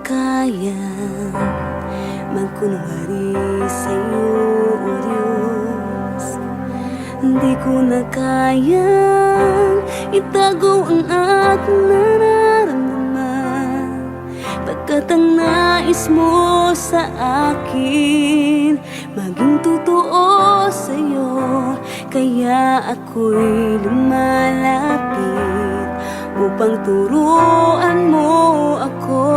kayang magkunwari sa'yo, O Diyos. Hindi ko na kayang itago ang aking nararamdaman, pagkat ang nais mo sa akin maging totoo sa'yo. Kaya ako'y lumalapit upang turuan mo ako.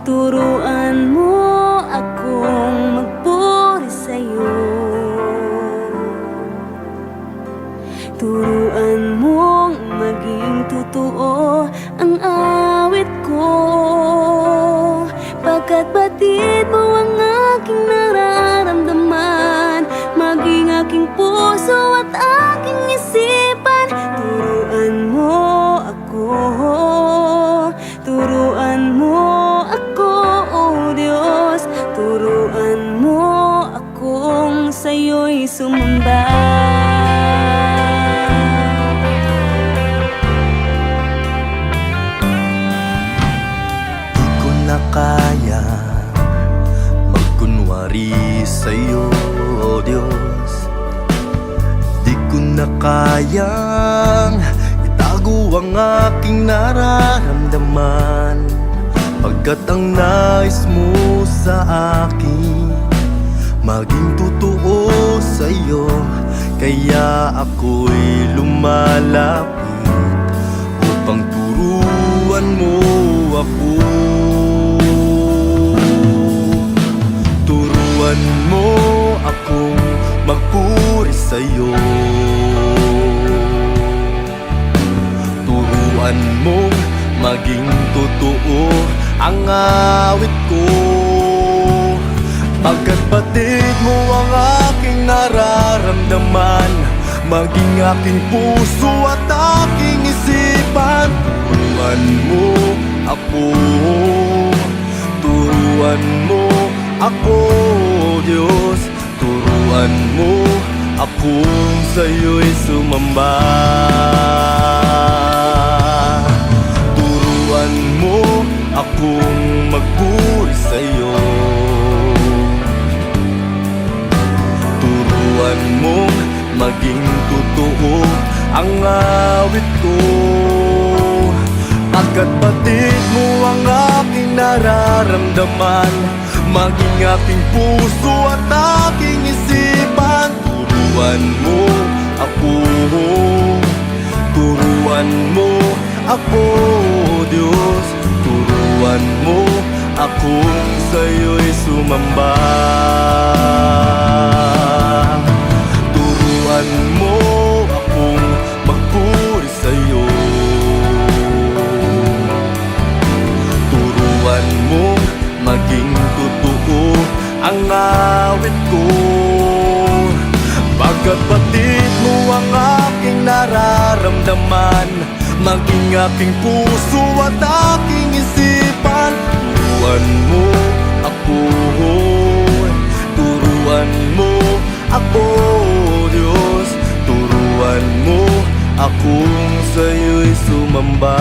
Turuan mo akong magpuri sa'yo. Turuan mong maging totoo ang awit ko, pagkat batid mo ang aking nararamdaman, maging aking puso at aking isipan. Turuan mo ako, turuan mo ako, O Diyos. Turuan mo akong sa'yo'y sumamba. Di ko na kaya magkunwari sa'yo, O Diyos. Di ko na kayang itago ang aking nararamdaman, pagkat ang nais mo sa akin maging totoo sa'yo. Kaya ako'y lumalapit upang turuan mo ako. Turuan mo akong magpuri sa'yo. Turuan mong maging totoo ang awit ko, pagkat batid mo ang aking nararamdaman, maging aking puso at aking isipan. Turuan mo ako, turuan mo ako, Diyos. Turuan mo akong sa'yo'y sumamba. Turuan mo akong magpuri sa'yo. Turuan mong maging totoo ang awit ko, pagkat batid mo ang aking nararamdaman, maging aking puso at aking isipan. Turuan mo ako, turuan mo ako, Diyos. Turuan mo akong sa'yo'y sumamba. Turuan mo akong magpuri sa'yo. Turuan mo maging totoo ang awit ko, pagkat batid mo ang aking nararamdaman, maging aking puso at aking isipan. Turuan mo ako, turuan mo ako, Diyos. Turuan mo akong sa'yo'y sumamba.